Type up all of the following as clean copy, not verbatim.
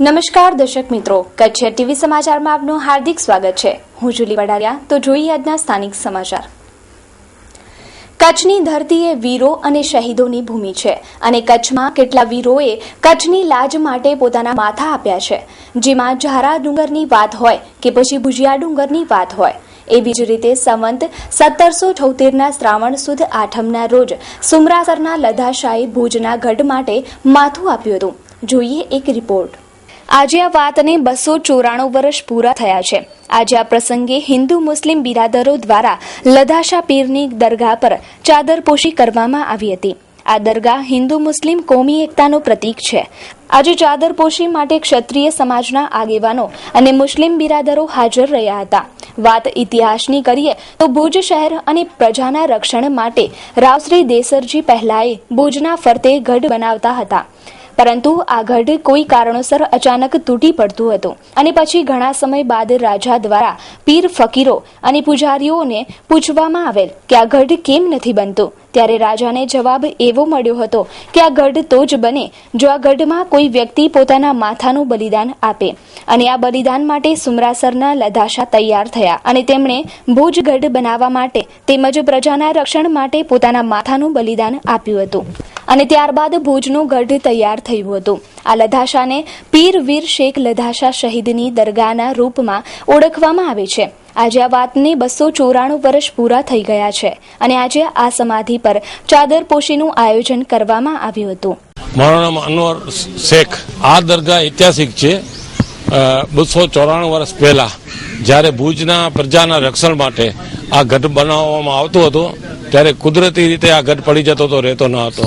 નમસ્કાર દર્શક મિત્રો, કચ્છ ટીવી સમાચારમાં આપનું હાર્દિક સ્વાગત છે। હું જુલી વડાલિયા। તો જોઈએ આજના સ્થાનિક સમાચાર। કચ્છની ધરતી એ વીરો અને શહીદોની ભૂમિ છે અને કચ્છમાં કેટલા વીરોએ કચ્છની લાજ માટે પોતાના માથા આપ્યા છે, જેમાં ઝારા ડુંગરની વાત હોય કે પછી ભુજિયા ડુંગરની વાત હોય। એવી જ રીતે સંવંત 1778ના શ્રાવણ સુદ આઠમના રોજ સુમરાસરના લધાશાએ ભુજના ગઢ માટે માથું આપ્યું હતું। જોઈએ એક રિપોર્ટ। આજે આ વાતને 294 વર્ષ પૂરા થયા છે। આજે આ પ્રસંગે હિન્દુ મુસ્લિમ બિરાદરો દ્વારા લધાશા પીરની દરગાહ પર ચાદરપોશી કરવામાં આવી હતી। આ દરગાહ હિન્દુ મુસ્લિમ કોમી એકતાનું પ્રતીક છે। આજે ચાદરપોશી માટે ક્ષત્રિય સમાજના આગેવાનો અને મુસ્લિમ બિરાદરો હાજર રહ્યા હતા। વાત ઇતિહાસની કરીએ તો ભુજ શહેર અને પ્રજાના રક્ષણ માટે રાવશ્રી દેસરજી પહેલાએ ભુજના ફરતે ગઢ બનાવતા હતા, પરંતુ આ ગઢ કોઈ કારણોસર અચાનક તૂટી પડતું હતું અને પછી ઘણા સમય બાદ રાજા દ્વારા પીર ફકીરો અને પૂજારીઓને પૂછવામાં આવેલ કે આ ગઢ કેમ નથી બનતું, ત્યારે રાજાને જવાબ એવો મળ્યો હતો કે આ ગઢ તો જ બને જો આ ગઢમાં કોઈ વ્યક્તિ પોતાના માથાનું બલિદાન આપે, અને આ બલિદાન માટે સુમરાસરના લધાશા તૈયાર થયા અને તેમણે ભુજ ગઢ બનાવવા માટે તેમજ પ્રજાના રક્ષણ માટે પોતાના માથાનું બલિદાન આપ્યું હતું અને ત્યારબાદ ભુજનું ગઢ તૈયાર થયું હતું। આ લધાશાને પીર વીર શેખ લધાશા શહીદની દરગાહના રૂપમાં ઓળખવામાં આવે છે। આજે આ વાતને 294 વર્ષ પૂરા થઈ ગયા છે અને આજે આ સમાધિ પર ચાદરપોશીનું આયોજન કરવામાં આવ્યું હતું। મારું નામ અનવર શેખ। આ દરગાહ ઐતિહાસિક છે। 294 વર્ષ પહેલા જ્યારે ભુજના પ્રજાના રક્ષણ માટે આ ગઢ બનાવવામાં આવતો હતો ત્યારે કુદરતી રીતે આ ગઢ પડી જતો હતો, રહેતો ન હતો।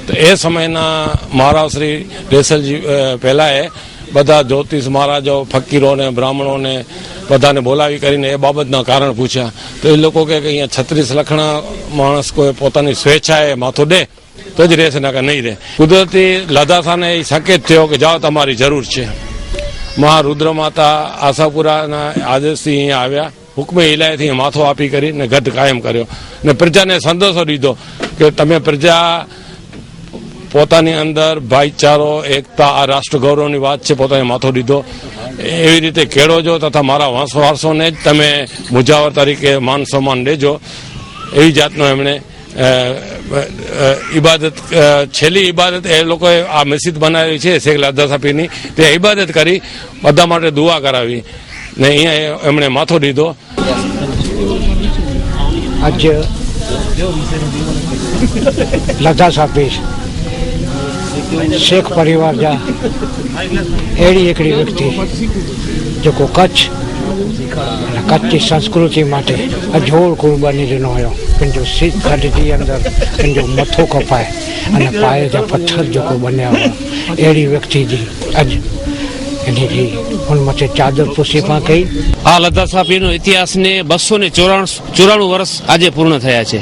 તો એ સમયના મહારાજ શ્રી દેસરજી પહેલાએ બધા જ્યોતિષ મહારાજો, ફકીરોને, બ્રાહ્મણોને બધાને બોલાવી કરીને એ બાબતના કારણ પૂછ્યા તો એ લોકો કે અહીંયા 36 લખણા માણસ કોઈ પોતાની સ્વેચ્છાએ માથું દે તો જ રહેશે, ના કે નહીં રહે। કુદરતી લધાશાને એ સંકેત થયો કે જાઓ, તમારી જરૂર છે। મહારુદ્ર માતા આશાપુરાના આદેશથી અહીંયા આવ્યા, હુકમે ઇલાહીથી માથો આપી કરીને ગઢ કાયમ કર્યો ને પ્રજાને સંદેશો દીધો કે તમે પ્રજા પોતાની અંદર ભાઈચારો, એકતા, આ રાષ્ટ્ર ગૌરવની વાત છે, પોતાને માથો દીધો। એવી રીતે કેળવજો તથા મારા વારસોને જ તમે મુજાવર તરીકે માન સન્માન દેજો। એવી જાતનો એમણે ઇબાદત, છેલ્લી ઇબાદત એ લોકોએ આ મસ્જિદ બનાવી છે શેખ લધાશા પીરની, તે ઇબાદત કરી બધા માટે દુઆ કરાવી ને અહીંયા એમણે માથો દીધો। આજે લધાશા પીર શેખ પરિવાર જા એડી એકડી વ્યક્તિ જેको કચ્છ અને કચ્છી સંસ્કૃતિ માટે અજોડ કુરબાની ॾिनो हुयो। पंहिंजो सिर गॾ जे अंदरि पंहिंजो मथो कपाए અને पाए जा पत्थर जेको बनिया हुआ अहिड़ी व्यक्ति जी अॼु એની जी हुन मथे चादर पुसी पां कई। આ લધાશા પીરનો ઇતિહાસને 294 વર્ષ આજે પૂર્ણ થયા છે।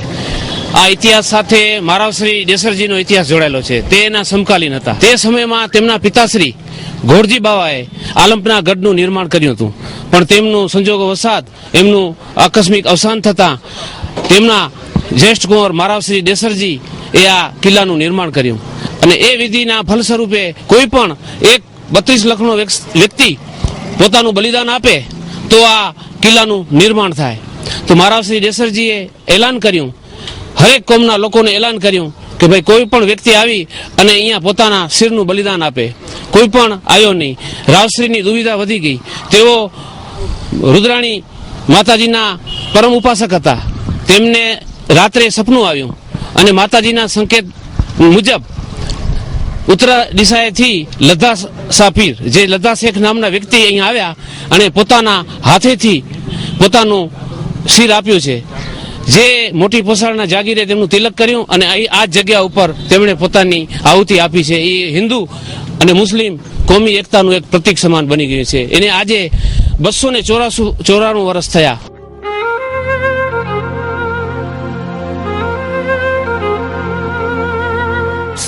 આ ઇતિહાસ સાથે મહારાજ શ્રી દેસરજીનો ઇતિહાસ જોડાયેલો છે। તે એના સમકાલીન હતા। તે સમયમાં તેમના પિતાશ્રી ઘોરજી બાવાએ આલમના ગઢનું નિર્માણ કર્યું હતું, પણ તેમનું સંજોગો વસાત એમનું આકસ્મિક અવસાન થતા તેમના જ્યેષ્ઠ કુંવર મહારાજ શ્રી દેસરજી એ આ કિલ્લાનું નિર્માણ કર્યું અને એ વિધિના ફલ સ્વરૂપે કોઈ પણ એક 32 લખનો વ્યક્તિ પોતાનું બલિદાન આપે તો આ કિલ્લાનું નિર્માણ થાય। તો મહારાજ શ્રી દેસરજીએ એલાન કર્યું, હરેક કોમના લોકોને એલાન કર્યું કે ભાઈ કોઈ પણ વ્યક્તિ આવી અને અહીંયા પોતાના શિરનું બલિદાન આપે। કોઈ પણ આવ્યો નહીં। રાવશ્રીની દુવિધા વધી ગઈ। તેઓ રુદ્રાણી માતાજીના પરમ ઉપાસક હતા। તેમને રાત્રે સપનું આવ્યું અને માતાજીના સંકેત મુજબ ઉત્તર દિશાએથી લધાશા પીર, જે લધા શેખ નામના વ્યક્તિ અહીંયા આવ્યા અને પોતાના હાથેથી પોતાનું શિર આપ્યું છે। જે મોટી પોસાળના જાગીરે તેમનું તિલક કર્યું અને આ જગ્યા ઉપર તેમણે પોતાની આહુતિ આપી છે। એ હિન્દુ અને મુસ્લિમ કોમી એકતાનું એક પ્રતીક સમાન બની ગયું છે। એને આજે 294 વર્ષ થયા।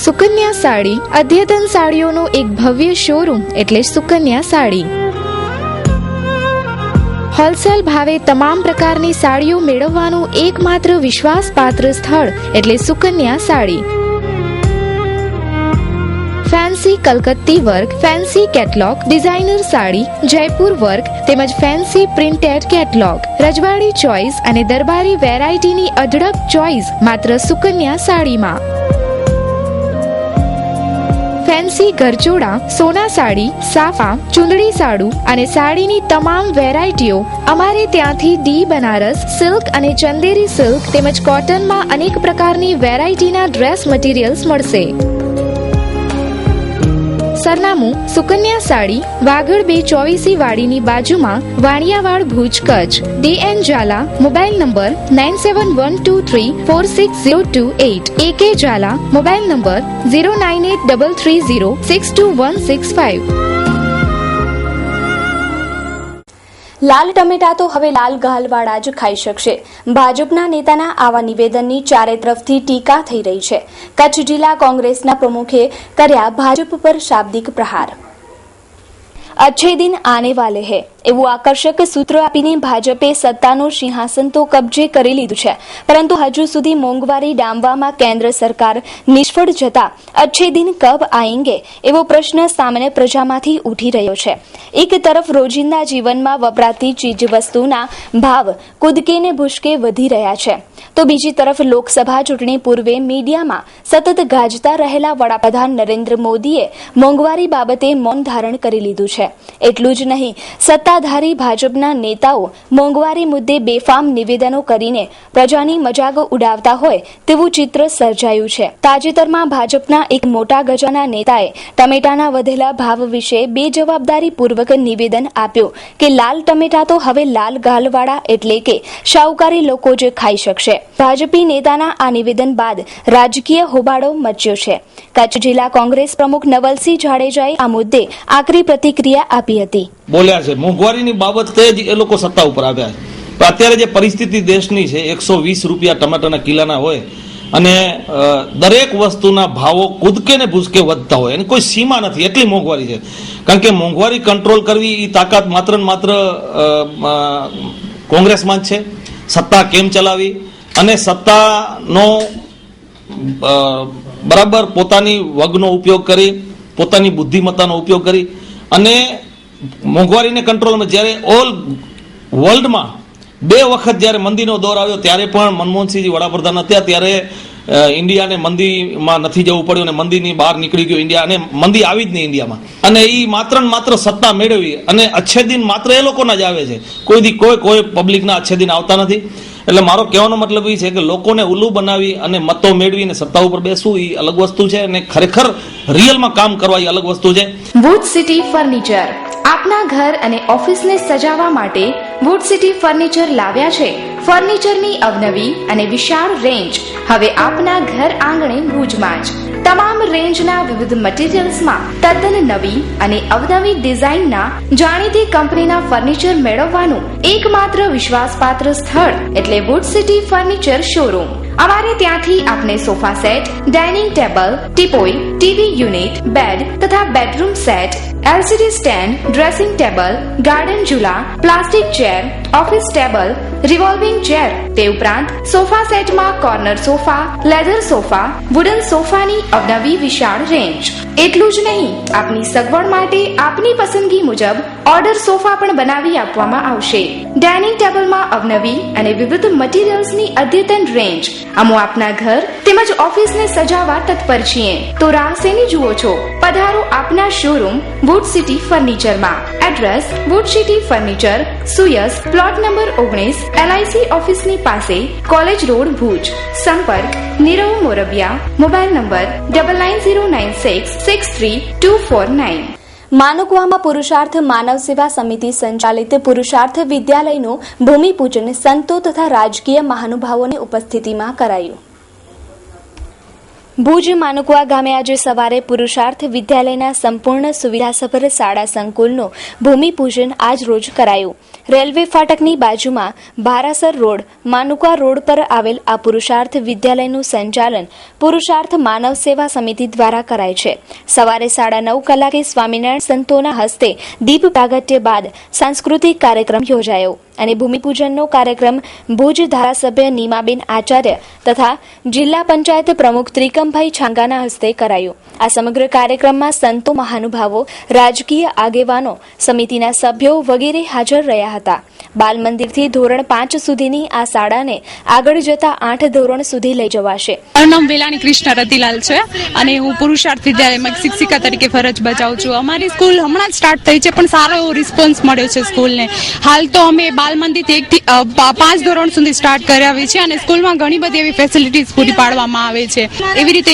સુકન્યા સાડી અદ્યતન સાડીઓનો એક ભવ્ય શોરૂમ એટલે સુકન્યા સાડી। હોલસેલ ભાવે તમામ પ્રકારની સાડીઓ મેળવવાનું એકમાત્ર વિશ્વાસપાત્ર સ્થળ એટલે સુકન્યા સાડી। ફેન્સી કલકત્તી work, fancy catalogue, designer sari, Jaipur work તેમજ ફેન્સી પ્રિન્ટેડ કેટલોગ, રજવાડી ચોઇસ અને દરબારી વેરાયટીની અઢળક ચોઇસ માત્ર સુકન્યા સાડીમાં. ફેન્સી ગરચોડા, સોના સાડી, સાફા, ચુંદડી સાડુ અને સાડીની તમામ વેરાયટીઓ અમારે ત્યાંથી ડી બનારસ સિલ્ક અને ચંદેરી સિલ્ક તેમજ કોટનમાં અનેક પ્રકારની વેરાયટીના ડ્રેસ મટીરિયલ્સ મળશે. સરનામું સુકન્યા સાડી, વાગડ 224 વાડીની બાજુમાં, Vaniyavad, Bhuj, Kutch. DN Jhala, mobile number 9712346028. AK Jhala, mobile number 09833062165. લાલ ટમેટા તો હવે લાલ ગાલવાળા જ ખાઈ શકશે. ભાજપના નેતાના આવા નિવેદનની ચારે તરફથી ટીકા થઈ રહી છે. કચ્છ જિલ્લા કોંગ્રેસના પ્રમુખે કર્યા ભાજપ પર શાબ્દિક પ્રહાર. अच्छे दिन आने वाले है એવું આકર્ષક સૂત્ર આપીને ભાજપે સત્તાનું સિંહાસન તો કબજે કરી લીધું છે, પરંતુ હજુ સુધી મોંઘવારી ડામવામાં કેન્દ્ર સરકાર નિષ્ફળ જતા अच्छे दिन કબ આएंगे એવો પ્રશ્ન સામાન્ય પ્રજામાંથી ઉઠી રહ્યો છે. એક તરફ રોજિંદા જીવનમાં વપરાતી ચીજવસ્તુના ભાવ કૂદકે ને ભૂસકે વધી રહ્યા છે, તો બીજી તરફ લોકસભા ચૂંટણી પૂર્વે મીડિયામાં સતત ગાજતા રહેલા વડાપ્રધાન નરેન્દ્ર મોદીએ મોંઘવારી બાબતે મૌન ધારણ કરી લીધું છે. એટલું જ નહીં, સત્તાધારી ભાજપના નેતાઓ મોંઘવારી મુદ્દે બેફામ નિવેદનો કરીને પ્રજાની મજાક ઉડાવતા હોય તેવું ચિત્ર સર્જાયું છે. તાજેતરમાં ભાજપના એક મોટા ગજાના નેતાએ ટમેટાના વધેલા ભાવ વિશે બેજવાબદારીપૂર્વક નિવેદન આપ્યું કે લાલ ટમેટા તો હવે લાલ ગાલવાળા એટલે કે શાહુકારી લોકો જ ખાઈ શકશે. ભાજપી નેતાના આ નિવેદન બાદ રાજકીય હોબાળો મચ્યો છે. કચ્છ જિલ્લા કોંગ્રેસ પ્રમુખ નવલસિંહ જાડેજાએ આ મુદ્દે આકરી પ્રતિક્રિયા આપી હતી. બોલ્યા છે મોંઘવારીની બાબતે જ એ લોકો સત્તા ઉપર આવ્યા છે. તો અત્યારે જે પરિસ્થિતિ દેશની છે, 120 રૂપિયા ટમાટાના કિલાના હોય અને દરેક વસ્તુના ભાવો કૂદકે ને ભૂસકે વધતા હોય, એની કોઈ સીમા નથી, એટલી મોંઘવારી છે. કારણ કે મોંઘવારી કંટ્રોલ કરવી એ તાકાત માત્ર ને માત્ર કોંગ્રેસમાં જ છે. સત્તા કેમ ચલાવી અને સત્તાનો બરાબર પોતાની વગનો ઉપયોગ કરી, પોતાની બુદ્ધિમત્તાનો ઉપયોગ કરી અને મોંઘવારીને કંટ્રોલમાં, જ્યારે ઓલ વર્લ્ડમાં 2 વખત જ્યારે મંદીનો દોર આવ્યો ત્યારે પણ મનમોહનસિંહજી વડાપ્રધાન હતા, ત્યારે ઇન્ડિયાને મંદીમાં નથી જવું પડ્યું અને મંદીની બહાર નીકળી ગયું ઇન્ડિયા, અને મંદી આવી જ નહીં ઇન્ડિયામાં. અને એ માત્ર ને માત્ર સત્તા મેળવી અને अच्छे दिन માત્ર એ લોકોના જ આવે છે, કોઈ પબ્લિકના अच्छे दिन આવતા નથી. એટલે મારો કહેવાનો મતલબ એ છે કે લોકોને ઉલ્લુ બનાવી અને મતો મેળવીને સત્તા ઉપર બેસવું એ અલગ વસ્તુ છે અને ખરેખર રિયલમાં કામ કરવા એ અલગ વસ્તુ છે. વુડ સિટી ફર્નિચર આપના ઘર અને ઓફિસને સજાવવા માટે વુડ સિટી ફર્નિચર લાવ્યા છે. ફર્નિચરની અવનવી અને વિશાળ રેન્જ હવે આપના ઘર આંગણે ભુજમાં જ. તમામ રેન્જના વિવિધ મટીરીયલ્સમાં તદ્દન નવી અને અવનવી ડિઝાઇનના જાણીતી કંપનીના ફર્નિચર મેળવવાનું એકમાત્ર વિશ્વાસપાત્ર સ્થળ એટલે વુડ સિટી ફર્નિચર શોરૂમ. અમારે ત્યાંથી આપને sofa set, dining table, teapoy, TV unit, bed તથા bedroom set, LCD stand, dressing table, garden ઝૂલા, plastic chair, office table, revolving chair, તે ઉપરાંત સોફા સેટમાં corner sofa, leather sofa, wooden સોફાની અવનવી વિશાળ રેન્જ. એટલું જ નહીં, આપની સગવડ માટે આપની પસંદગી મુજબ ઓર્ડર સોફા પણ બનાવી આપવામાં આવશે. ડાઇનિંગ ટેબલમાં અવનવી અને વિવિધ મટીરીયલ્સની અદ્યતન રેન્જ. અમો આપના ઘર તેમજ ઓફિસને સજાવવા તત્પર છીએ, તો રાહ શેની જુઓ છો? પધારો આપના શોરૂમ વુડ સિટી ફર્નિચરમાં. એડ્રેસ વુડ સિટી ફર્નિચર, સુયસ, પ્લોટ નંબર 19, LIC ઓફિસની પાસે, કોલેજ રોડ, ભુજ. સંપર્ક નીરવ મોરબિયા. Mobile number 9909663249. માનકવામાં પુરુષાર્થ માનવ સેવા સમિતિ સંચાલિત પુરુષાર્થ વિદ્યાલયનું ભૂમિપૂજન સંતો તથા રાજકીય મહાનુભાવોની ઉપસ્થિતિમાં કરાયું. ભુજ માનકવા ગામે આજે સવારે પુરુષાર્થ વિદ્યાલયના સંપૂર્ણ સુવિધાસભર શાળા સંકુલનું ભૂમિપૂજન આજ રોજ કરાયું. રેલવે ફાટકની બાજુમાં ભારાસર રોડ, માનુકા રોડ પર આવેલ આ પુરુષાર્થ વિદ્યાલયનું સંચાલન પુરુષાર્થ માનવ સેવા સમિતિ દ્વારા કરાય છે. સવારે 9:30 કલાકે સ્વામિનારાયણ સંતોના હસ્તે દીપ પ્રાગટ્ય બાદ સાંસ્કૃતિક કાર્યક્રમ યોજાયો. અને ભૂમિપૂજનનો કાર્યક્રમ ભુજ ધારાસભ્ય નીમાબેન આચાર્ય તથા જિલ્લા પંચાયત પ્રમુખ ત્રિકમભાઈ છાંગાના હસ્તે કરાયું. આ સમગ્ર કાર્યક્રમમાં સંતો, મહાનુભાવો, રાજકીય આગેવાનો, સમિતિના સભ્યો વગેરે હાજર રહ્યા હતા. બાલ મંદિરથી ધોરણ 5 સુધીની આ શાળાને આગળ જતા 8 ધોરણ સુધી લઈ જવાશે. મારું નામ વેલાણી કૃષ્ણ રતિલાલ છે અને હું પુરુષાર્થ વિદ્યાલયમાં શિક્ષિકા તરીકે ફરજ બજાવું છું. અમારી સ્કૂલ હમણાં જ સ્ટાર્ટ થઈ છે પણ સારો એવો રિસ્પોન્સ મળ્યો છે સ્કૂલને. હાલ તો અમે બાલ મંદિરથી 1 થી 5 ધોરણ સુધી સ્ટાર્ટ કરાવી છે અને સ્કૂલમાં ઘણી બધી એવી ફેસિલિટીઝ પૂરી પાડવામાં આવે છે. એવી રીતે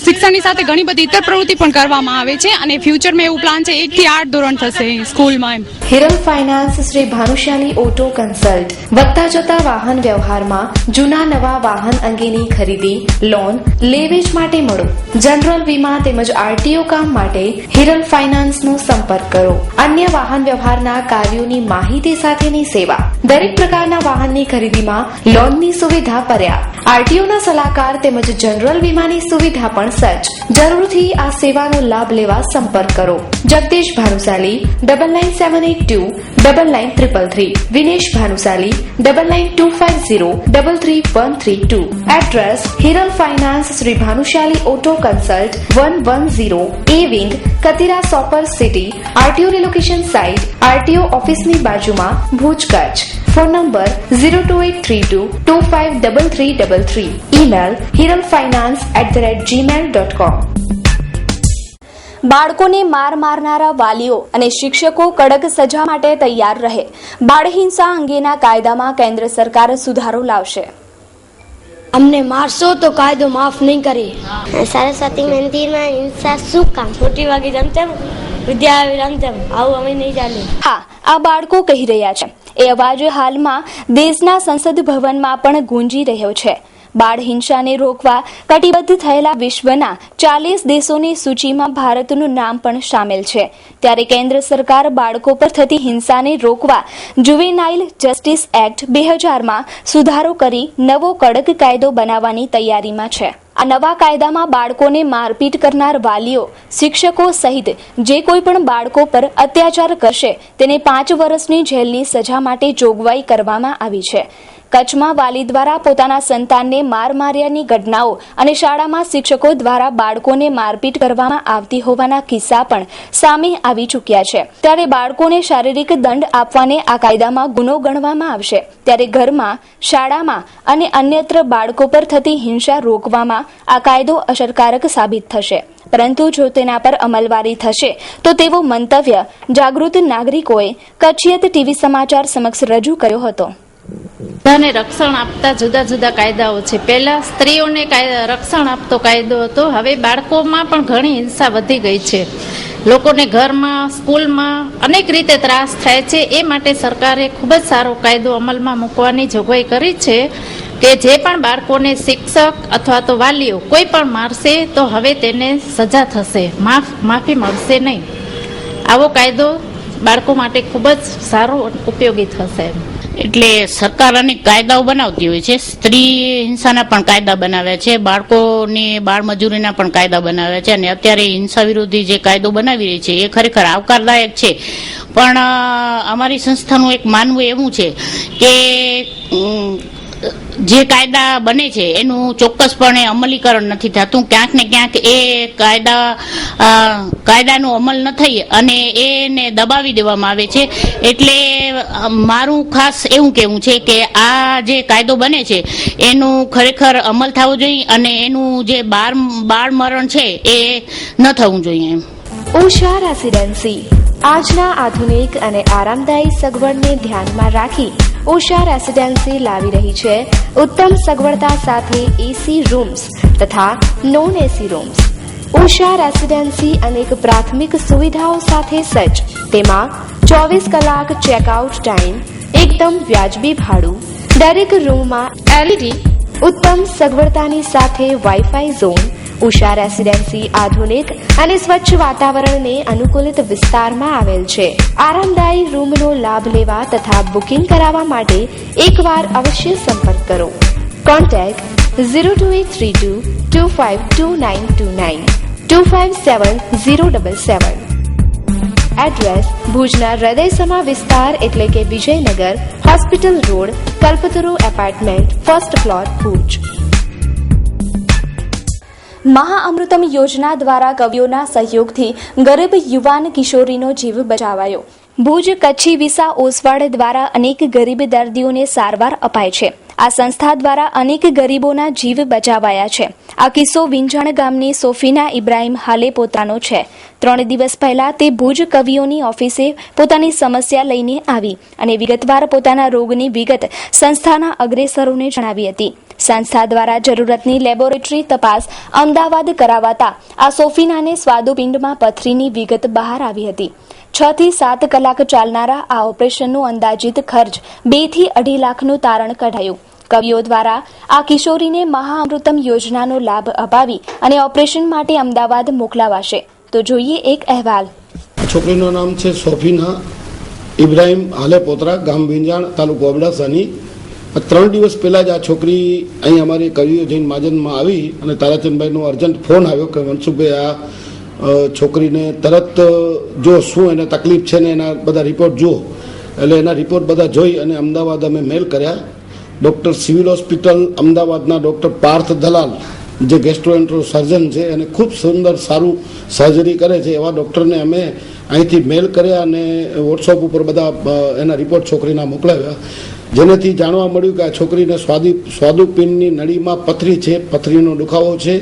શિક્ષણની સાથે ઘણી બધી ઇતર પ્રવૃત્તિ પણ કરવામાં આવે છે અને ફ્યુચરમાં એવું પ્લાન છે 1 થી 8 ધોરણ થશે સ્કૂલમાં. Hiral finance Shri Bhanushali auto consult વધતા જતા વાહન વ્યવહારમાં જૂના નવા વાહન અંગેની ખરીદી, લોન, લેવેચ માટે મળો. જનરલ વીમા તેમજ આરટીઓ કામ માટે હિરલ ફાઇનાન્સનો સંપર્ક કરો. અન્ય વાહન વ્યવહારના કાર્યોની માહિતી સાથેની સેવા. દરેક પ્રકારના વાહનની ખરીદીમાં લોનની સુવિધા પર્યાપ્ત. આરટીઓના સલાહકાર તેમજ જનરલ વીમાની સુવિધા પણ સજ્જ. જરૂરથી આ સેવાનો લાભ લેવા સંપર્ક કરો. Jagdish Bhanushali 9978299333. Vinesh Bhanushali 9925033132. Address Hiral finance Shri Bhanushali auto consult 110 A wing, Katira super city. RTO relocation site RTO ઓફિસની બાજુમાં, Bhuj, Kutch. Phone number 02832253333. Email hiralfinance@gmail.com. બાળકોને માર મારનારા વાલીઓ અને શિક્ષકો કડક સજા માટે તૈયાર રહે. બાળહિંસા અંગેના કાયદામાં કેન્દ્ર સરકાર સુધારો લાવશે. અમને મારશો તો કાયદો માફ નહીં કરે. સરસ્વતી મંદિરમાં હિંસા શું કામ? છોટી વાગી રમતેમ, વિદ્યા રમતેમ, આવું અમે નહીં ચાલે. હા, આ બાળકો કહી રહ્યા છે. એ અવાજ હાલમાં દેશના સંસદ ભવનમાં પણ ગુંજી રહ્યો છે. બાળ હિંસાને રોકવા કટિબદ્ધ થયેલા વિશ્વના 40 દેશોની સૂચિમાં ભારતનું નામ પણ સામેલ છે. ત્યારે કેન્દ્ર સરકાર બાળકો પર થતી હિંસાને રોકવા જુવેનાઇલ જસ્ટિસ એક્ટ 2000માં સુધારો કરી નવો કડક કાયદો બનાવવાની તૈયારીમાં છે. આ નવા કાયદામાં બાળકોને મારપીટ કરનાર વાલીઓ, શિક્ષકો સહિત જે કોઈ પણ બાળકો પર અત્યાચાર કરશે તેને 5 વર્ષની જેલની સજા માટે જોગવાઈ કરવામાં આવી છે. કચ્છમાં વાલી દ્વારા પોતાના સંતાનને માર માર્યાની ઘટનાઓ અને શાળામાં શિક્ષકો દ્વારા બાળકોને મારપીટ કરવામાં આવતી હોવાના કિસ્સા પણ સામે આવી ચૂક્યા છે. ત્યારે બાળકોને શારીરિક દંડ આપવાને આ કાયદામાં ગુનો ગણવામાં આવશે. ત્યારે ઘરમાં, શાળામાં અને અન્યત્ર બાળકો પર થતી હિંસા રોકવામાં આ કાયદો અસરકારક સાબિત થશે. પરંતુ જો તેના પર અમલવારી થશે તો તેવો મંતવ્ય જાગૃત નાગરિકોએ કચ્છિયત ટીવી સમાચાર સમક્ષ રજૂ કર્યો હતો. બધાને રક્ષણ આપતા જુદા જુદા કાયદાઓ છે. પહેલા સ્ત્રીઓને રક્ષણ આપતો કાયદો હતો. હવે બાળકોમાં પણ ઘણી હિંસા વધી ગઈ છે. લોકોને ઘરમાં, સ્કૂલમાં અનેક રીતે ત્રાસ થાય છે. એ માટે સરકારે ખૂબ જ સારો કાયદો અમલમાં મૂકવાની જોગવાઈ કરી છે કે જે પણ બાળકોને શિક્ષક અથવા તો વાલીઓ કોઈ પણ મારશે તો હવે તેને સજા થશે, માફી મળશે નહીં. આવો કાયદો બાળકો માટે ખૂબ જ સારો ઉપયોગી થશે. એટલે સરકાર અનેક કાયદાઓ બનાવતી હોય છે. સ્ત્રી હિંસાના પણ કાયદા બનાવ્યા છે, બાળકોની બાળમજૂરીના પણ કાયદા બનાવ્યા છે અને અત્યારે હિંસા વિરોધી જે કાયદો બનાવી રહી છે એ ખરેખર આવકારદાયક છે. પણ અમારી સંસ્થાનું એક માનવું એવું છે કે જે કાયદા બને છે એનું ચોક્કસપણે અમલીકરણ નથી થતું. ક્યાંક ને ક્યાંક એ કાયદાનો અમલ ન થઈ અને એને દબાવી દેવામાં આવે છે. એટલે મારું ખાસ એવું કહેવું છે કે આ જે કાયદો બને છે એનું ખરેખર અમલ થવો જોઈએ અને એનું જે બાળ મરણ છે એ ન થવું જોઈએ. ઉષા રેસિડેન્સી આજના આધુનિક અને આરામદાયી સગવડને ધ્યાનમાં રાખી ઉષા રેસિડેન્સી લાવી રહી છે ઉત્તમ સગવડતા સાથે એસી રૂમ્સ તથા non AC rooms. Usha residency અનેક પ્રાથમિક સુવિધાઓ સાથે સજ્જ. તેમાં 24 કલાક ચેકઆઉટ ટાઈમ, એકદમ વ્યાજબી ભાડું, દરેક રૂમમાં એલઈડી, ઉત્તમ સગવડતાની સાથે વાઈફાઈ ઝોન. ઉષા રેસિડેન્સી આધુનિક અને સ્વચ્છ વાતાવરણને અનુકૂલિત વિસ્તારમાં આવેલ છે. આરામદાયી રૂમનો લાભ લેવા તથા બુકિંગ કરાવવા માટે એકવાર અવશ્ય સંપર્ક કરો. કોન્ટેક્ટ 02832252929 257077. એડ્રેસ ભુજના હૃદયસમા વિસ્તાર એટલે કે વિજયનગર, હોસ્પિટલ રોડ, કલ્પતરુ એપાર્ટમેન્ટ, ફર્સ્ટ ફ્લોર, ભુજ. મહાઅમૃતમ યોજના દ્વારા કવિઓના સહયોગથી ગરીબ યુવાન કિશોરીનો જીવ બચાવાયો. ભુજ કચ્છી વિસા ઓસવાડ દ્વારા અનેક ગરીબ દર્દીઓને સારવાર અપાય છે. આ સંસ્થા દ્વારા અનેક ગરીબોના જીવ બચાવાયા છે. આ કિસ્સો વિંજાણ ગામની સોફીના ઇબ્રાહીમ હાલે પોતાનો છે. 3 દિવસ પહેલા તે ભુજ કવિઓની ઓફિસે પોતાની સમસ્યા લઈને આવી અને વિગતવાર પોતાના રોગની વિગત સંસ્થાના અગ્રેસરોને જણાવી હતી. સંસ્થા દ્વારા જરૂરતની લેબોરેટરી તપાસ અમદાવાદ કરાવાતા આ સોફીનાને સ્વાદુપિંડમાં પથરીની વિગત બહાર આવી હતી. 6 થી 7 કલાક ચાલનારા આ ઓપરેશનનું અંદાજિત ખર્ચ 2 થી 2.5 લાખનું તારણ કઢાયું. કવિઓ દ્વારા આ કિશોરીને મહાઅમૃતમ યોજનાનો લાભ અપાવી અને ઓપરેશન માટે અમદાવાદ મોકલાવાશે. તો જોઈએ એક અહેવાલ. છોકરીનું નામ છે સોફીના ઇબ્રાહીમ હાલે પોતરા, ગામ વિંજાણ, તાલુકો અબડાસાની. 3 દિવસ પહેલા જ આ છોકરી અહીં અમારી કવિઓ જૈન મહાજનમાં આવી અને તારાચંદભાઈનો અર્જન્ટ ફોન આવ્યો કે મનસુખભાઈ આ છોકરીને તરત જો શું એને તકલીફ છે ને એના બધા રિપોર્ટ જુઓ. એટલે એના રિપોર્ટ બધા જોઈ અને અમદાવાદ અમે મેલ કર્યા. ડૉક્ટર સિવિલ હોસ્પિટલ અમદાવાદના ડૉક્ટર પાર્થ દલાલ જે ગેસ્ટ્રોએન્ટ્રો સર્જન છે અને ખૂબ સુંદર સારું સર્જરી કરે છે એવા ડૉક્ટરને અમે અહીંથી મેલ કર્યા અને વોટ્સઅપ ઉપર બધા એના રિપોર્ટ છોકરીના મોકલાવ્યા. જેનાથી જાણવા મળ્યું કે આ છોકરીને સ્વાદુપિંડની નળીમાં પથરી છે, પથરીનો દુખાવો છે,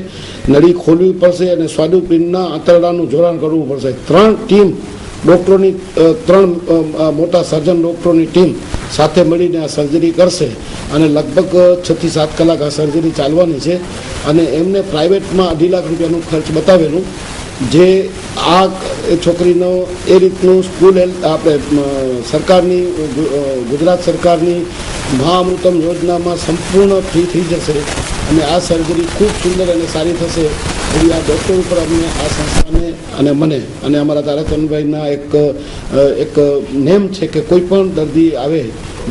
નળી ખોલવી પડશે અને સ્વાદુપિંડના આંતરડાનું જોડાણ કરવું પડશે. 3 ટીમ ડૉક્ટરોની 3 મોટા સર્જન ડૉક્ટરોની ટીમ સાથે મળીને આ સર્જરી કરશે અને લગભગ 6 થી 7 કલાક આ સર્જરી ચાલવાની છે અને એમને પ્રાઇવેટમાં 2.5 લાખ રૂપિયાનું ખર્ચ બતાવેલું. જે આ છોકરીનો એ રીતનું સ્કૂલ આપણે સરકારની ગુજરાત સરકારની મહાઅમૃતમ યોજનામાં સંપૂર્ણ ફ્રી થઈ જશે અને આ સર્જરી ખૂબ સુંદર અને સારી થશે એવી આ ડૉક્ટર ઉપર અમને આ સંસ્થાને અને મને અને અમારા તારાચંદભાઈના એક નેમ છે કે કોઈ પણ દર્દી આવે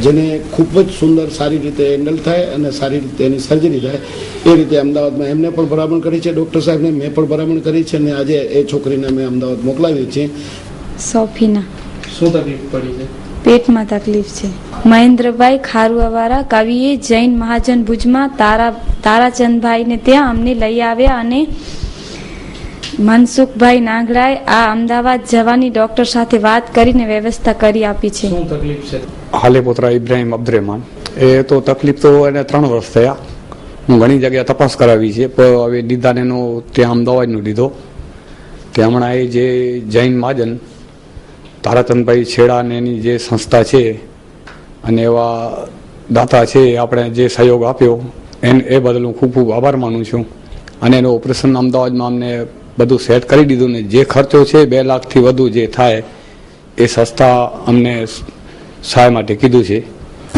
જેને ખૂબ જ સુંદર સારી રીતે હેન્ડલ થાય અને સારી રીતે એની સર્જરી થાય એ રીતે અમદાવાદમાં એમને પણ ભલામણ કરી છે. ડૉક્ટર સાહેબને મેં પણ ભલામણ કરી છે અને આજે એ છોકરીને અમે અમદાવાદ મોકલાવી છે. સોફીના શું તકલીફ પડી છે? પેટમાં તકલીફ છે. મહેન્દ્રભાઈ ખારુવાવાળા કવિએ જૈન મહાજન ભુજમાં તારાચંદભાઈને ત્યાં અમને લઈ આવ્યા અને મનસુખભાઈ નાગડાએ આ અમદાવાદ જવાની ડોક્ટર સાથે વાત કરીને વ્યવસ્થા કરી આપી છે. શું તકલીફ છે? હાલે પોતરા ઇબ્રાહીમ અબ્દુરહેમાન. એ તો તકલીફ તો એને 3 વર્ષ થયા. હું ઘણી જગ્યાએ તપાસ કરાવી છે પણ હવે નિદાન એનો ત્યાં અમદાવાદનું લીધો. તે હમણાં એ જે જૈન મહાજન તારાચંદભાઈ છેડા અને એની જે સંસ્થા છે અને એવા દાતા છે આપણે જે સહયોગ આપ્યો એ બદલ હું ખૂબ ખૂબ આભાર માનું છું. અને એનું ઓપરેશન અમદાવાદમાં અમને બધું સેટ કરી દીધું ને જે ખર્ચો છે 2 લાખથી વધુ જે થાય એ સંસ્થા અમને સહાય માટે કીધું છે.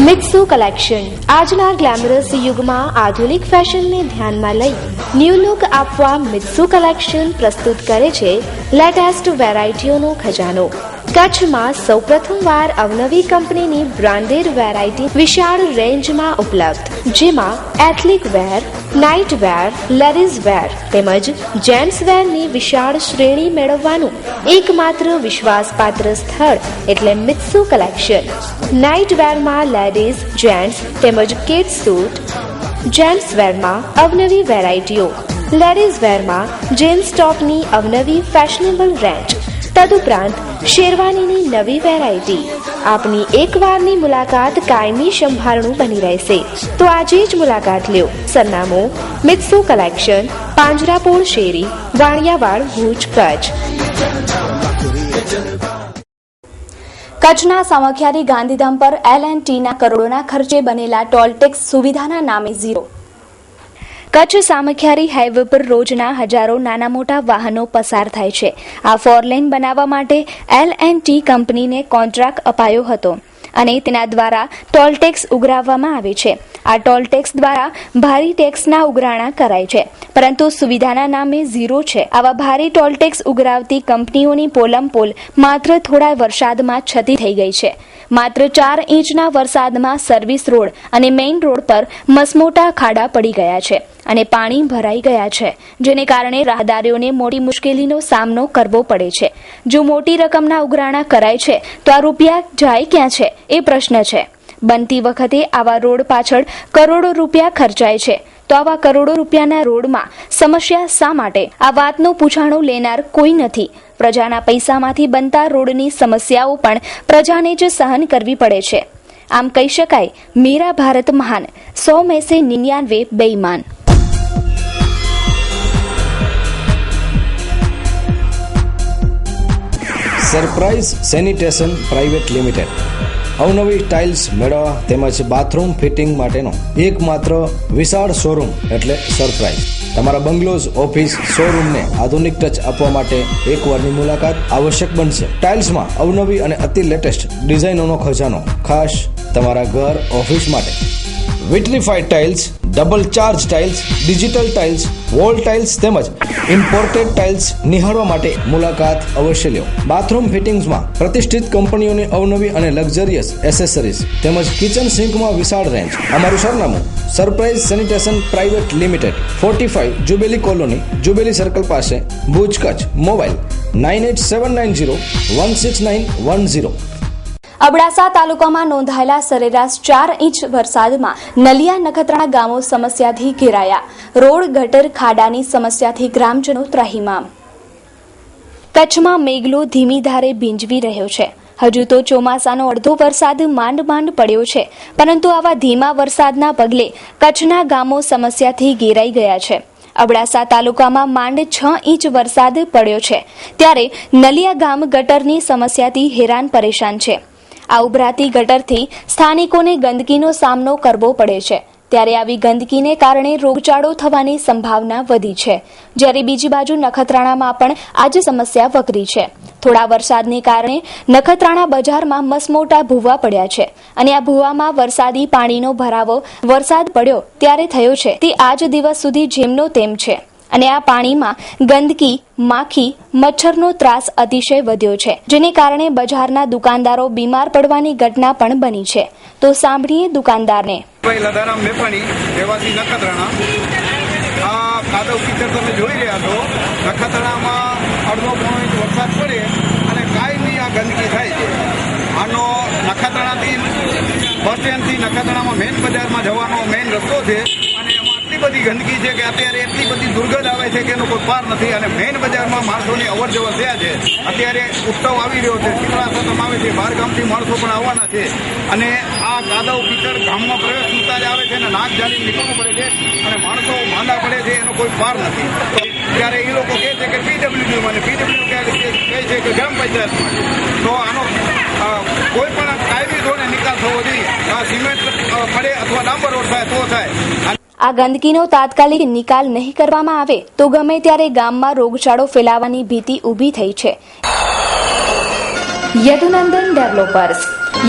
મિત્સુ કલેક્શન આજના ગ્લેમરસ યુગમાં આધુનિક ફેશનને ધ્યાનમાં લઈ ન્યૂ લુક આપવા મિત્સુ કલેક્શન પ્રસ્તુત કરે છે લેટેસ્ટ વેરાયટીઓનો ખજાનો. કચ્છમાં સૌપ્રથમવાર અવનવી કંપનીની બ્રાન્ડેડ વેરાયટી વિશાળ રેન્જમાં ઉપલબ્ધ, જેમાં એથ્નિક વેર, નાઇટ વેર, લેડીઝ વેર તેમજ જેન્ટ્સ વેરની વિશાળ શ્રેણી મેળવવાનું એકમાત્ર વિશ્વાસપાત્ર સ્થળ એટલે મિત્સુ કલેક્શન. નાઇટ વેરમાં લેડીઝ, જેન્ટ્સ તેમજ કિડ્સ સૂટ, જેન્ટ્સ વેરમાં અવનવી વેરાયટીઓ, લેડીઝ વેરમાં જીન્સ ટોપની અવનવી ફેશનેબલ રેન્જ, તદુપરાંત શેરવાનીની નવી વેરાયટી. આપની એકવારની મુલાકાત કાયમી સંભારણું બની રહેશે. તો આજે જ મુલાકાત લ્યો. સરનામું મિત્સુ કલેક્શન, પાંજરાપોળ શેરી, વાણિયાવાડ, ભુજ, કચ્છ. કચ્છના સામખિયારી ગાંધીધામ પર L&Tના કરોડોના ખર્ચે બનેલા ટોલટેક્સ સુવિધાના નામે ઝીરો. કચ્છ સામખિયારી હાઈવે પર રોજના હજારો નાના મોટા વાહનો પસાર થાય છે. આ 4 લેન બનાવવા માટે L&T કંપનીને કોન્ટ્રાક્ટ અપાયો હતો અને તેના દ્વારા ટોલટેક્સ ઉઘરાવવામાં આવે છે. આ ટોલ ટેક્સ દ્વારા ભારી ટેક્સના ઉઘરાણા કરાય છે, પરંતુ સુવિધાના નામે ઝીરો છે. આવા ભારે ટોલ ટેક્સ ઉઘરાવતી કંપનીઓની પોલમપોલ માત્ર થોડા વરસાદમાં છતી થઈ ગઈ છે. માત્ર 4 ઇંચના વરસાદમાં સર્વિસ રોડ અને મેઇન રોડ પર મસમોટા ખાડા પડી ગયા છે અને પાણી ભરાઈ ગયા છે, જેને કારણે રાહદારીઓને મોટી મુશ્કેલીનો સામનો કરવો પડે છે. જો મોટી રકમના ઉઘરાણા કરાય છે તો આ રૂપિયા જાય ક્યાં છે એ પ્રશ્ન છે. બનતી વખતે આવા રોડ પાછળ કરોડો રૂપિયા ખર્ચાય છે, તો આવા કરોડો રૂપિયાના રોડમાં સમસ્યા શા માટે? આ વાતનો પૂછાણો લેનાર કોઈ નથી. પ્રજાના પૈસામાંથી બનતા રોડની સમસ્યાઓ પણ પ્રજાને જ સહન કરવી પડે છે. આમ કહી શકાય, મેરા ભારત મહાન, 100 में से 99 बेईमान. સરપ્રાઇઝ સેનિટેશન પ્રાઇવેટ લિમિટેડ અવનવી ટાઇલ્સ મેળવવા તેમજ બાથરૂમ ફિટિંગ માટેનો એકમાત્ર વિશાળ શોરૂમ એટલે સરપ્રાઇઝ. તમારા બંગલોઝ, ઓફિસ, શોરૂમને આધુનિક ટચ આપવા માટે એકવારની મુલાકાત આવશ્યક બનશે. ટાઇલ્સમાં અવનવી અને અતિ લેટેસ્ટ ડિઝાઇનોનો ખજાનો ખાસ તમારા ઘર, ઓફિસ માટે. Vitrified tiles, double charge tiles, digital tiles, wall tiles તેમજ ઇમ્પોર્ટેડ ટાઇલ્સ નિહાળવા માટે મુલાકાત અવશ્ય લ્યો. બાથરૂમ ફિટિંગ્સમાં પ્રતિષ્ઠિત કંપનીઓની અવનવી અને લક્ઝરિયસ એસેસરીઝ તેમજ કિચન સિંકમાં વિશાળ રેન્જ. અમારું સરનામું surprise sanitation private limited, 45 jubilee colony, jubilee circle પાસે, ભુજ, કચ્છ. મોબાઈલ 9879016910. અબડાસા તાલુકામાં નોંધાયેલા સરેરાશ 4 ઇંચ વરસાદમાં નલિયા નખત્રાણા ગામો સમસ્યાથી ઘેરાયા. રોડ, ગટર, ખાડાની સમસ્યાથી ગ્રામજનો ત્રાહિમામ. કચ્છમાં મેઘલો ધીમી ધારે ભીંજવી રહ્યો છે. હજુ તો ચોમાસાનો અડધો વરસાદ માંડ પડ્યો છે, પરંતુ આવા ધીમા વરસાદના પગલે કચ્છના ગામો સમસ્યાથી ઘેરાઈ ગયા છે. અબડાસા તાલુકામાં માંડ 6 ઇંચ વરસાદ પડ્યો છે, ત્યારે નલિયા ગામ ગટરની સમસ્યાથી હેરાન પરેશાન છે. આ ઉભરાતી ગટરથી સ્થાનિકોને ગંદકીનો સામનો કરવો પડે છે, ત્યારે આવી ગંદકીને કારણે રોગચાળો થવાની સંભાવના વધી છે. જ્યારે બીજી બાજુ નખત્રાણામાં પણ આ જ સમસ્યા વકરી છે. થોડા વરસાદને કારણે નખત્રાણા બજારમાં મસમોટા ભૂવા પડ્યા છે અને આ ભૂવામાં વરસાદી પાણીનો ભરાવો વરસાદ પડ્યો ત્યારે થયો છે તે આજ દિવસ સુધી જેમનો તેમ છે અને આ પાણીમાં ગંદકી, માખી, મચ્છરનો ત્રાસ અતિશય વધ્યો છે, જેને કારણે બજારના દુકાનદારો બીમાર પડવાની ઘટના પણ બની છે. તો સાંભળીએ દુકાનદારને. લદારામ મેપાણી, રહેવાસી નખત્રાણા. આ કાદવ કીચડ તમે જોઈ રહ્યા છો. નખત્રાણામાં અડધો પોણો ઇંચ વરસાદ પડે અને કાયમી આ ગંદકી થાય છે. આનો નખત્રાણાથી બસ સ્ટેન્ડથી નખત્રાણામાં મેઇન બજારમાં જવાનો મેઇન રસ્તો છે અને એમાં એટલી બધી ગંદકી છે કે અત્યારે એટલી બધી દુર્ગંધ આવે છે કે એનો કોઈ પાર નથી. અને મેઇન બજારમાં માણસોની અવર જવર થયા છે. અત્યારે ઉત્સવ આવી રહ્યો છે, શીતળા સાતમ આવે છે, બહાર ગામથી માણસો પણ આવવાના છે અને આ કાદવ કીચડ ગામમાં પ્રવેશ થતા જ આવે છે અને નાક જાળી નીકળવું પડે છે અને માણસો માંદા પડે છે, એનો કોઈ પાર નથી. ત્યારે એ લોકો કહે છે કે પીડબ્લ્યુડીમાં અને પીડબ્લ્યુ કહે છે કે ગ્રામ પંચાયતમાં. તો આનો કોઈ પણ કાયમી ધોરણે નિકાલ થવો જોઈએ. આ સિમેન્ટ પડે અથવા ડાંબર રોડ થાય તો થાય. આ ગંદકીનો તાત્કાલિક નિકાલ નહીં કરવામાં આવે તો ગમે ત્યારે ગામમાં રોગચાળો ફેલાવાની ભીતિ ઊભી થઈ છે. યદુનંદન ડેવલપર્સ.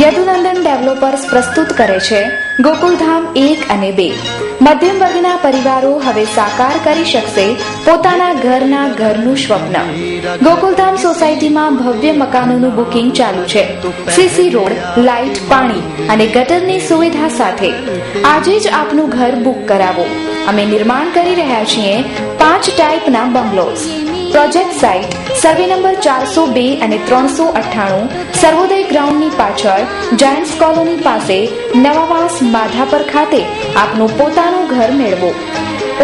યદુનંદન ડેવલપર્સ પ્રસ્તુત કરે છે ગોકુલધામ 1 અને 2. મધ્યમ વર્ગના પરિવારો હવે સાકાર કરી શકશે પોતાના ઘરનું સ્વપ્ન. ગોકુલધામ સોસાયટીમાં ભવ્ય મકાનોનું બુકિંગ ચાલુ છે. સીસી રોડ, લાઇટ, પાણી અને ગટરની સુવિધા સાથે આજે જ આપનું ઘર બુક કરાવો. અમે નિર્માણ કરી રહ્યા છીએ 5 ટાઈપના bungalows. Project site survey number 402 અને 398, સર્વોદય ગ્રાઉન્ડની પાછળ, જાયન્ટ્સ કોલોની પાસે, નવાવાસ, માધાપર ખાતે આપનું પોતાનું ઘર મેળવો.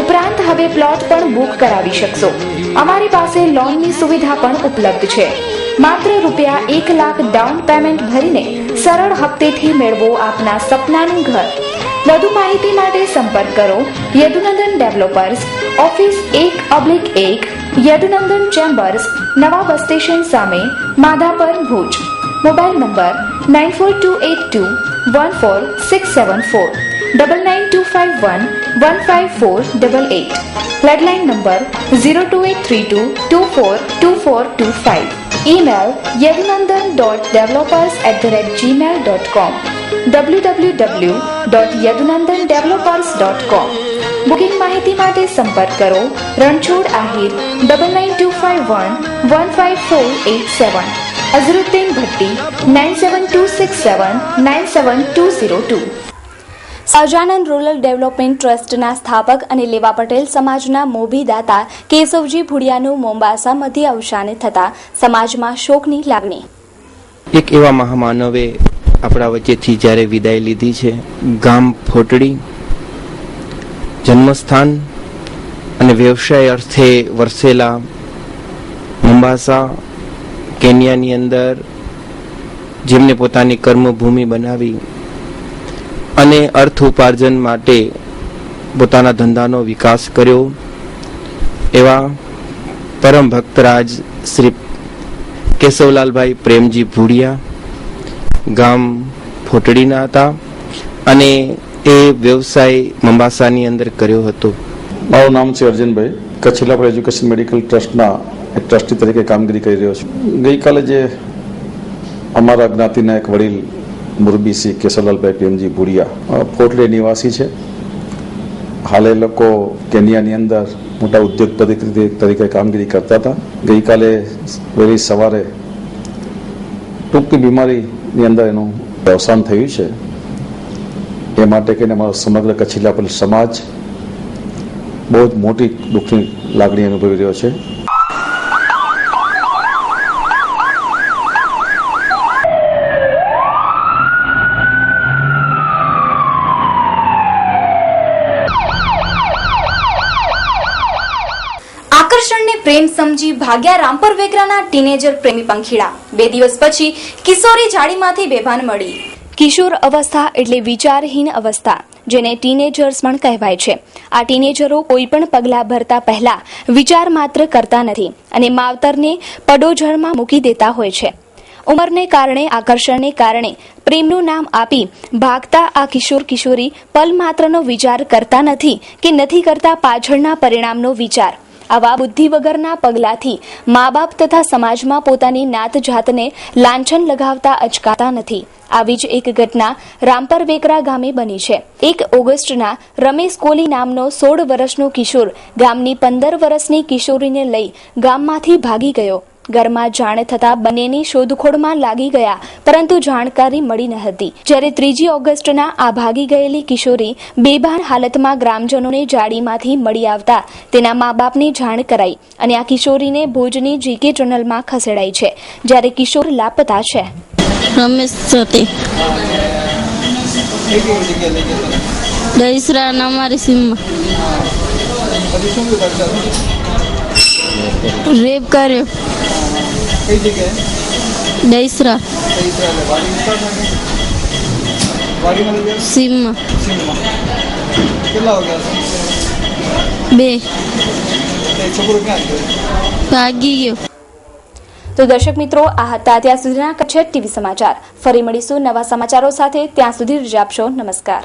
ઉપરાંત હવે પ્લોટ પણ બુક કરાવી શકશો. અમારી પાસે લોનની સુવિધા પણ ઉપલબ્ધ છે. માત્ર રૂપિયા 1 લાખ ડાઉન પેમેન્ટ ભરીને સરળ હપ્તેથી મેળવો આપના સપનાનું ઘર. વધુ માહિતી માટે સંપર્ક કરો Yadunandan developers, office 1/1, Yadunandan chambers, નવા બસ સ્ટેશન સામે, Madhapar, Bhuj. Mobile number 9428214674, 9925115488. Landline number 02832242425. Email yadunandan.developers@gmail.com www.yadunandandevelopers.com booking માહિતી માટે સંપર્ક કરો રણછોડ આહિર 9925115487, અઝરુદ્દીન ભટ્ટી 9726797202. સહજાનંદ રૂરલ ડેવલપમેન્ટ ટ્રસ્ટના સ્થાપક અને લેવા પટેલ સમાજના મોભી દાતા કેશવજી ભુડિયાનું મોમ્બાસા મધ્યે અવસાન થતા સમાજમાં શોકની લાગણી. એક એવા મહામાનવે આપણા વચ્ચેથી જ્યારે વિદાય લીધી છે. ગામ ફોટડી, જન્મસ્થાન અને વ્યવસાય અર્થે વરસેલા મોમ્બાસા કેન્યાની અંદર જેમને પોતાની કર્મભૂમિ બનાવી અને અર્થ ઉપાર્જન માટે પોતાના ધંધાનો વિકાસ કર્યો એવા પરમ ભક્તરાજ શ્રી કેશવલાલભાઈ પ્રેમજી ભુડિયા ગામ ફોટડીના હતા અને એ વ્યવસાય મોમ્બાસાની અંદર કર્યો હતો. મારું નામ છે અર્જુનભાઈ. કચ્છ જિલ્લા ફોર એજ્યુકેશન મેડિકલ ટ્રસ્ટના એક ટ્રસ્ટી તરીકે કામગીરી કરી રહ્યો છું. ગઈકાલે જે અમારા જ્ઞાતિના એક વડીલ મુરબી શ્રી કેશવલાલભાઈ પ્રેમજી ભુડિયા ફોટડી નિવાસી છે. હાલ એ લોકો કેન્યાની અંદર મોટા ઉદ્યોગપતિ તરીકે કામગીરી કરતા હતા. ગઈકાલે વહેલી સવારે ટૂંકી બીમારીની અંદર એનું અવસાન થયું છે. એ માટે કહીને અમારો સમગ્ર કચ્છ જિલ્લા પોલીસ સમાજ બહુ જ મોટી દુઃખની લાગણી અનુભવી રહ્યો છે. આકર્ષણને પ્રેમ સમજી ભાગ્યા રામપર વેકરાના ટીનેજર પ્રેમી પંખીડા. 2 દિવસ પછી કિશોરી જાળીમાંથી બેભાન મળી. કિશોર અવસ્થા એટલે વિચારહીન અવસ્થા, જેને ટીનેજર્સ પણ કહેવાય છે. આ ટીનેજરો કોઈ પણ પગલાં ભરતા પહેલા વિચાર માત્ર કરતા નથી અને માવતરને પડોજળમાં મૂકી દેતા હોય છે. ઉંમરને કારણે, આકર્ષણને કારણે પ્રેમનું નામ આપી ભાગતા આ કિશોર કિશોરી પલ માત્રનો વિચાર કરતા નથી કે નથી કરતા પાછળના પરિણામનો વિચાર. આવા બુદ્ધિ વગરના પગલાથી મા બાપ તથા સમાજમાં પોતાની નાત જાતને લાંછન લગાવતા અચકાતા નથી. આવી જ એક ઘટના રામપર વેકરા ગામે બની છે. 1 ઓગસ્ટના રમેશ કોલી નામનો 16 વર્ષનો કિશોર ગામની 15 વર્ષની કિશોરીને લઈ ગામમાંથી ભાગી ગયો. ઘરમાં જાણ થતા બંનેની શોધખોળમાં લાગી ગયા, પરંતુ જાણકારી મળી ન હતી. જ્યારે 3 ઓગસ્ટના આ ભાગી ગયેલી કિશોરી બેભાન હાલતમાં ગ્રામજનોને જાળીમાંથી મળી આવતા તેના મા બાપની જાણ કરાઈ અને આ કિશોરીને ભુજની જીકે જનરલમાં ખસેડાઈ છે, જ્યારે કિશોર લાપતા છે. રમેશ સાથે દહીસરા અમારી સીમમાં રેપ કર્યો. દહીસરા સીમમાં 2 ભાગી ગયો. તો દર્શક મિત્રો, આ હતા ત્યાં સુધીના કચ્છ ટીવી સમાચાર. ફરી મળીશું નવા સમાચારો સાથે. ત્યાં સુધી રજા આપશો. નમસ્કાર.